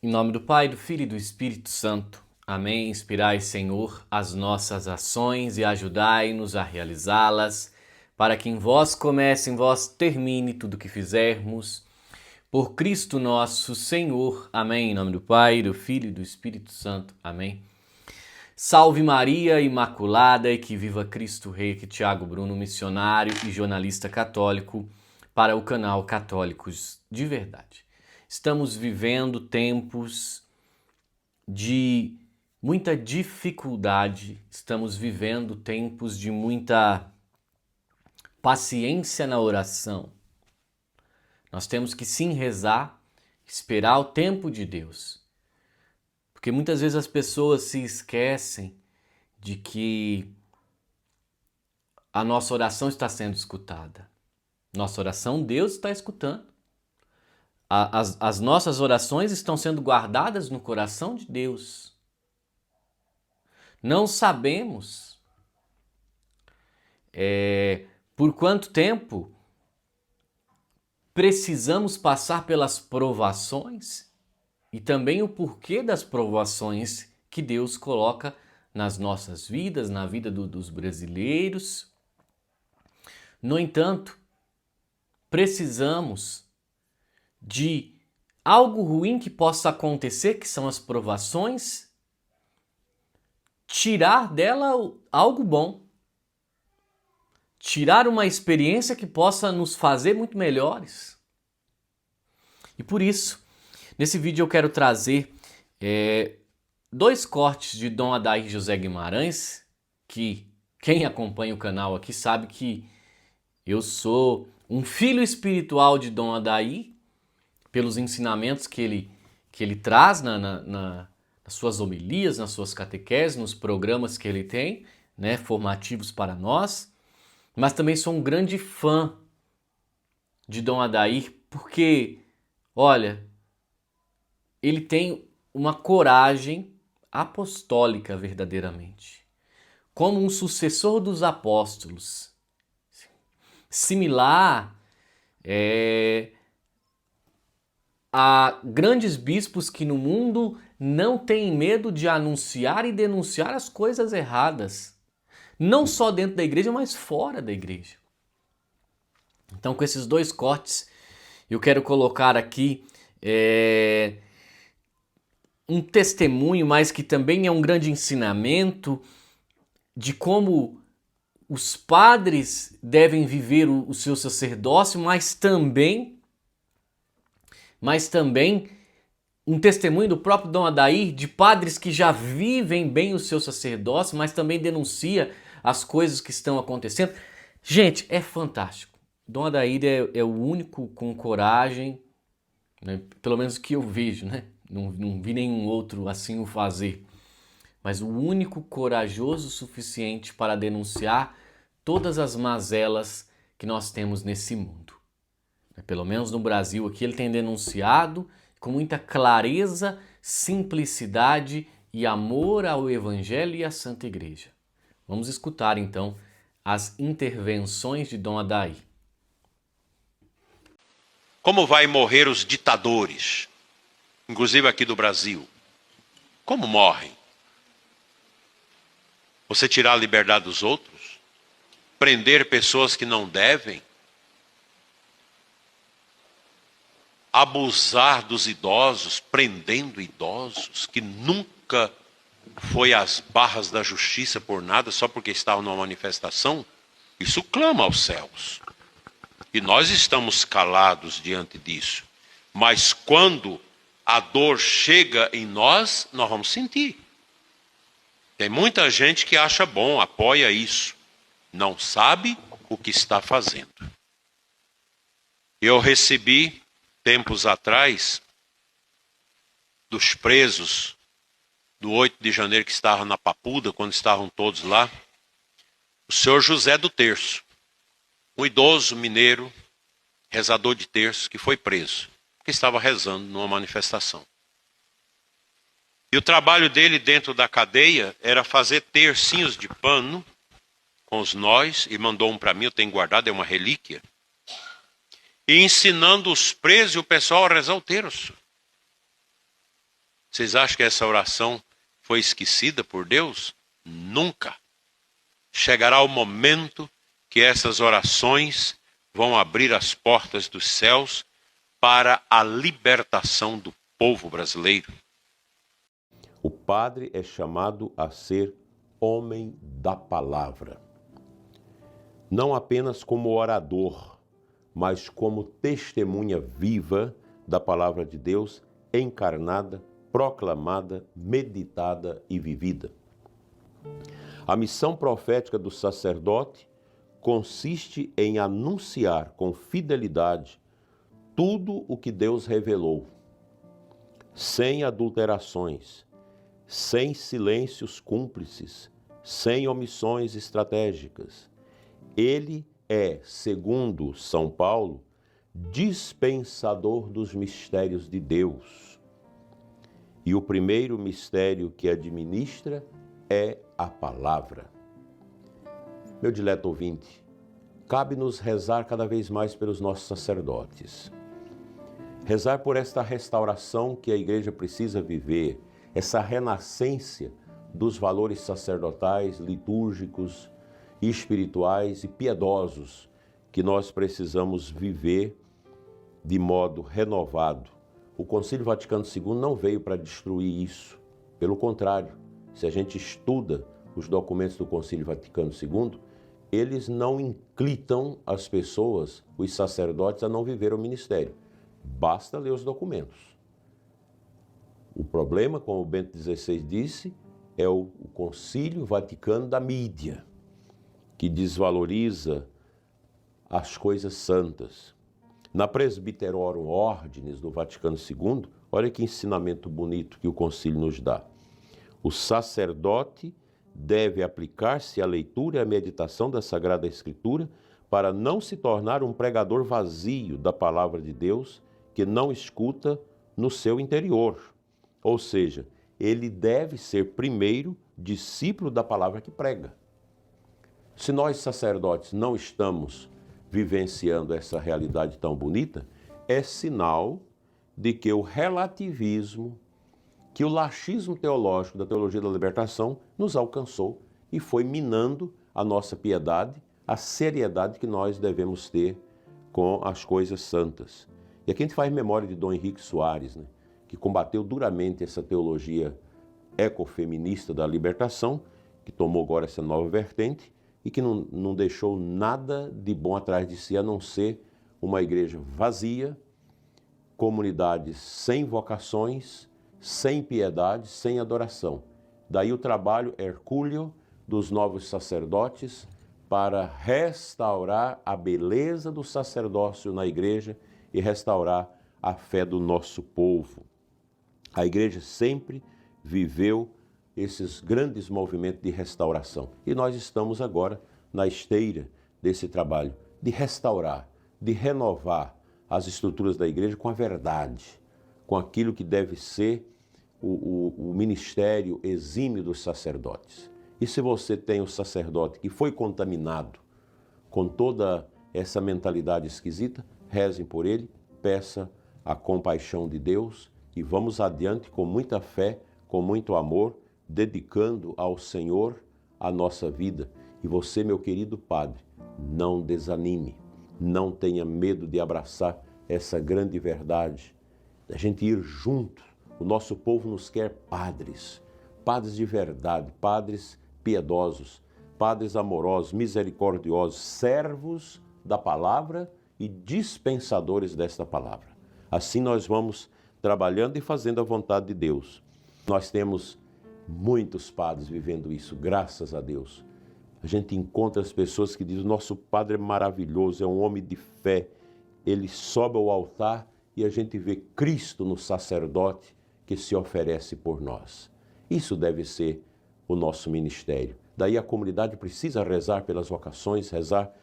Em nome do Pai, do Filho e do Espírito Santo. Amém. Inspirai, Senhor, as nossas ações e ajudai-nos a realizá-las, para que em vós comece, em vós termine tudo o que fizermos. Por Cristo nosso Senhor. Amém. Em nome do Pai, do Filho e do Espírito Santo. Amém. Salve Maria Imaculada e que viva Cristo Rei. Aqui Tiago Bruno, missionário e jornalista católico para o canal Católicos de Verdade. Estamos vivendo tempos de muita dificuldade, estamos vivendo tempos de muita paciência na oração. Nós temos que sim rezar, esperar o tempo de Deus. Porque muitas vezes as pessoas se esquecem de que a nossa oração está sendo escutada. Nossa oração Deus está escutando. As nossas orações estão sendo guardadas no coração de Deus. Não sabemos por quanto tempo precisamos passar pelas provações e também o porquê das provações que Deus coloca nas nossas vidas, na vida dos brasileiros. No entanto, precisamos de algo ruim que possa acontecer, que são as provações, tirar dela algo bom. Tirar uma experiência que possa nos fazer muito melhores. E por isso, nesse vídeo eu quero trazer dois cortes de Dom Adair José Guimarães, que quem acompanha o canal aqui sabe que eu sou um filho espiritual de Dom Adair, pelos ensinamentos que ele traz nas suas homilias, nas suas catequeses, nos programas que ele tem, né, formativos para nós. Mas também sou um grande fã de Dom Adair, porque, olha, ele tem uma coragem apostólica verdadeiramente. Como um sucessor dos apóstolos. Similar a grandes bispos que no mundo não têm medo de anunciar e denunciar as coisas erradas. Não só dentro da igreja, mas fora da igreja. Então, com esses dois cortes, eu quero colocar aqui um testemunho, mas que também é um grande ensinamento de como os padres devem viver o seu sacerdócio, mas também um testemunho do próprio Dom Adair, de padres que já vivem bem o seu sacerdócio, mas também denuncia as coisas que estão acontecendo. Gente, é fantástico. Dom Adair é o único com coragem, né, pelo menos que eu vejo, né? Não vi nenhum outro assim o fazer. Mas o único corajoso o suficiente para denunciar todas as mazelas que nós temos nesse mundo. Pelo menos no Brasil aqui ele tem denunciado com muita clareza, simplicidade e amor ao Evangelho e à Santa Igreja. Vamos escutar então as intervenções de Dom Adair. Como vai morrer os ditadores, inclusive aqui do Brasil? Como morrem? Você tirar a liberdade dos outros? Prender pessoas que não devem? Abusar dos idosos, prendendo idosos que nunca foi às barras da justiça por nada, só porque estavam numa manifestação? Isso clama aos céus. E nós estamos calados diante disso. Mas quando a dor chega em nós, nós vamos sentir. Tem muita gente que acha bom, apoia isso. Não sabe o que está fazendo. Eu recebi, tempos atrás, dos presos do 8 de janeiro que estavam na Papuda, quando estavam todos lá, o senhor José do Terço, um idoso mineiro, rezador de terço, que foi preso, porque estava rezando numa manifestação. E o trabalho dele dentro da cadeia era fazer tercinhos de pano com os nós, e mandou um para mim, eu tenho guardado, é uma relíquia, e ensinando os presos e o pessoal a rezar o terço. Vocês acham que essa oração foi esquecida por Deus? Nunca. Chegará o momento que essas orações vão abrir as portas dos céus para a libertação do povo brasileiro. O padre é chamado a ser homem da palavra. Não apenas como orador, mas como testemunha viva da palavra de Deus, encarnada, proclamada, meditada e vivida. A missão profética do sacerdote consiste em anunciar com fidelidade tudo o que Deus revelou, sem adulterações, sem silêncios cúmplices, sem omissões estratégicas. Ele é, segundo São Paulo, dispensador dos mistérios de Deus. E o primeiro mistério que administra é a palavra. Meu dileto ouvinte, cabe-nos rezar cada vez mais pelos nossos sacerdotes. Rezar por esta restauração que a Igreja precisa viver, essa renascência dos valores sacerdotais, litúrgicos, espirituais e piedosos que nós precisamos viver de modo renovado. O Concílio Vaticano II não veio para destruir isso. Pelo contrário, se a gente estuda os documentos do Concílio Vaticano II, eles não inclitam as pessoas, os sacerdotes, a não viver o ministério. Basta ler os documentos. O problema, como Bento XVI disse, é o Concílio Vaticano da mídia, que desvaloriza as coisas santas. Na Presbyterorum Ordinis do Vaticano II, olha que ensinamento bonito que o concílio nos dá. O sacerdote deve aplicar-se à leitura e à meditação da Sagrada Escritura para não se tornar um pregador vazio da palavra de Deus que não escuta no seu interior. Ou seja, ele deve ser primeiro discípulo da palavra que prega. Se nós sacerdotes não estamos vivenciando essa realidade tão bonita, é sinal de que o relativismo, que o laxismo teológico da teologia da libertação nos alcançou e foi minando a nossa piedade, a seriedade que nós devemos ter com as coisas santas. E aqui a gente faz memória de Dom Henrique Soares, né, que combateu duramente essa teologia ecofeminista da libertação, que tomou agora essa nova vertente e que não deixou nada de bom atrás de si, a não ser uma igreja vazia, comunidades sem vocações, sem piedade, sem adoração. Daí o trabalho hercúleo dos novos sacerdotes para restaurar a beleza do sacerdócio na igreja e restaurar a fé do nosso povo. A igreja sempre viveu esses grandes movimentos de restauração. E nós estamos agora na esteira desse trabalho de restaurar, de renovar as estruturas da igreja com a verdade, com aquilo que deve ser o ministério exímio dos sacerdotes. E se você tem um sacerdote que foi contaminado com toda essa mentalidade esquisita, rezem por ele, peça a compaixão de Deus e vamos adiante com muita fé, com muito amor, dedicando ao Senhor a nossa vida. E você, meu querido padre, não desanime, não tenha medo de abraçar essa grande verdade, da gente ir junto. O nosso povo nos quer padres, padres de verdade, padres piedosos, padres amorosos, misericordiosos, servos da palavra e dispensadores desta palavra. Assim nós vamos trabalhando e fazendo a vontade de Deus. Nós temos muitos padres vivendo isso, graças a Deus. A gente encontra as pessoas que dizem, nosso padre é maravilhoso, é um homem de fé. Ele sobe ao altar e a gente vê Cristo no sacerdote que se oferece por nós. Isso deve ser o nosso ministério. Daí a comunidade precisa rezar pelas vocações, rezar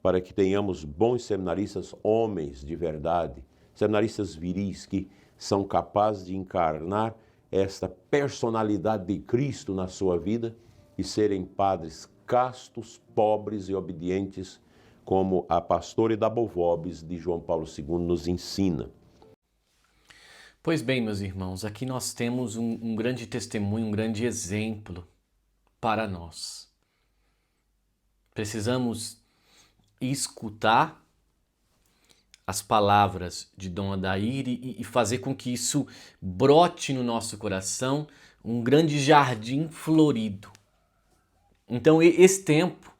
para que tenhamos bons seminaristas, homens de verdade, seminaristas viris que são capazes de encarnar esta personalidade de Cristo na sua vida e serem padres castos, pobres e obedientes, como a Pastori da Bovobis de João Paulo II nos ensina. Pois bem, meus irmãos, aqui nós temos um grande testemunho, um grande exemplo para nós. Precisamos escutar as palavras de Dom Adair e fazer com que isso brote no nosso coração um grande jardim florido. Então, esse tempo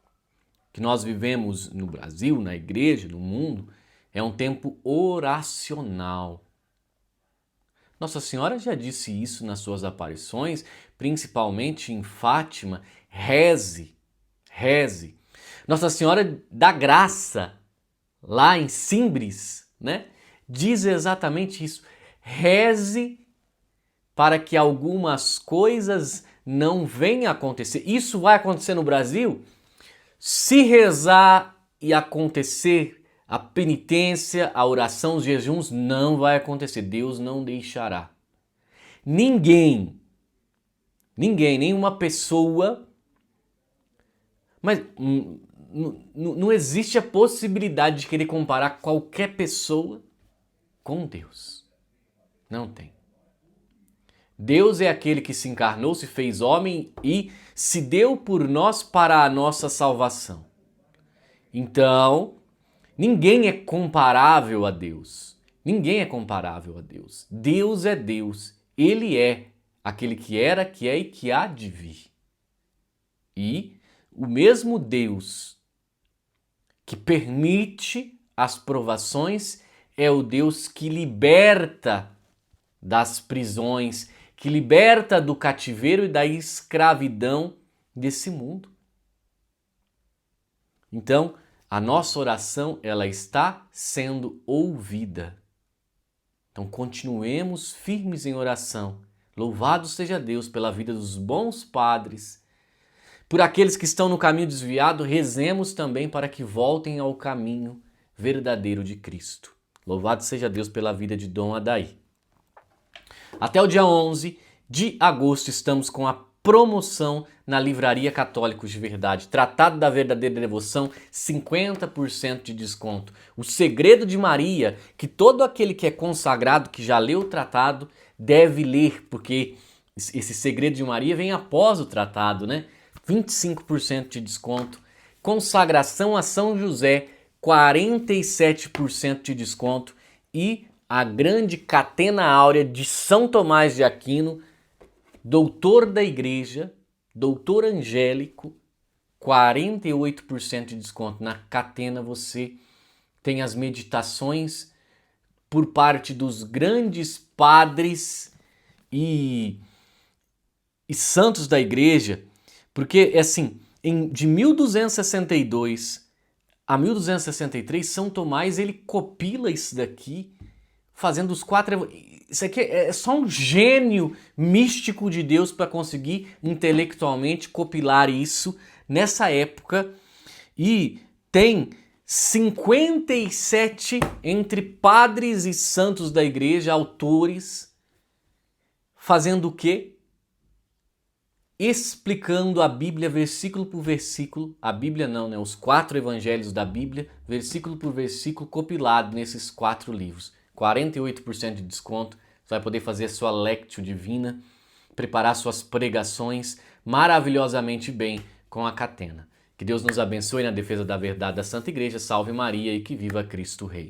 que nós vivemos no Brasil, na igreja, no mundo, é um tempo oracional. Nossa Senhora já disse isso nas suas aparições, principalmente em Fátima: reze, reze. Nossa Senhora da Graça, lá em Simbres, né, diz exatamente isso: reze para que algumas coisas não venham a acontecer. Isso vai acontecer no Brasil? Se rezar e acontecer a penitência, a oração, os jejuns, não vai acontecer. Deus não deixará. Ninguém, nenhuma pessoa, mas não existe a possibilidade de querer comparar qualquer pessoa com Deus. Não tem. Deus é aquele que se encarnou, se fez homem e se deu por nós para a nossa salvação. Então, ninguém é comparável a Deus. Ninguém é comparável a Deus. Deus é Deus. Ele é aquele que era, que é e que há de vir. E o mesmo Deus que permite as provações é o Deus que liberta das prisões, que liberta do cativeiro e da escravidão desse mundo. Então, a nossa oração, ela está sendo ouvida. Então, continuemos firmes em oração. Louvado seja Deus pela vida dos bons padres. Por aqueles que estão no caminho desviado, rezemos também para que voltem ao caminho verdadeiro de Cristo. Louvado seja Deus pela vida de Dom Adair. Até o dia 11 de agosto estamos com a promoção na Livraria Católicos de Verdade. Tratado da Verdadeira Devoção, 50% de desconto. O Segredo de Maria, que todo aquele que é consagrado, que já leu o tratado, deve ler, porque esse Segredo de Maria vem após o tratado, né? 25% de desconto. Consagração a São José, 47% de desconto. E a grande Catena Áurea de São Tomás de Aquino, doutor da igreja, doutor angélico, 48% de desconto. Na Catena você tem as meditações por parte dos grandes padres e santos da igreja, porque assim, de 1262 a 1263, São Tomás ele copila isso daqui, fazendo os 4... Isso aqui é só um gênio místico de Deus para conseguir intelectualmente copilar isso nessa época. E tem 57 entre padres e santos da igreja, autores, fazendo o quê? Explicando a Bíblia versículo por versículo. A Bíblia não, né? Os 4 evangelhos da Bíblia, versículo por versículo, compilado nesses 4 livros. 48% de desconto. Você vai poder fazer a sua lectio divina, preparar suas pregações maravilhosamente bem com a Catena. Que Deus nos abençoe na defesa da verdade da Santa Igreja. Salve Maria e que viva Cristo Rei.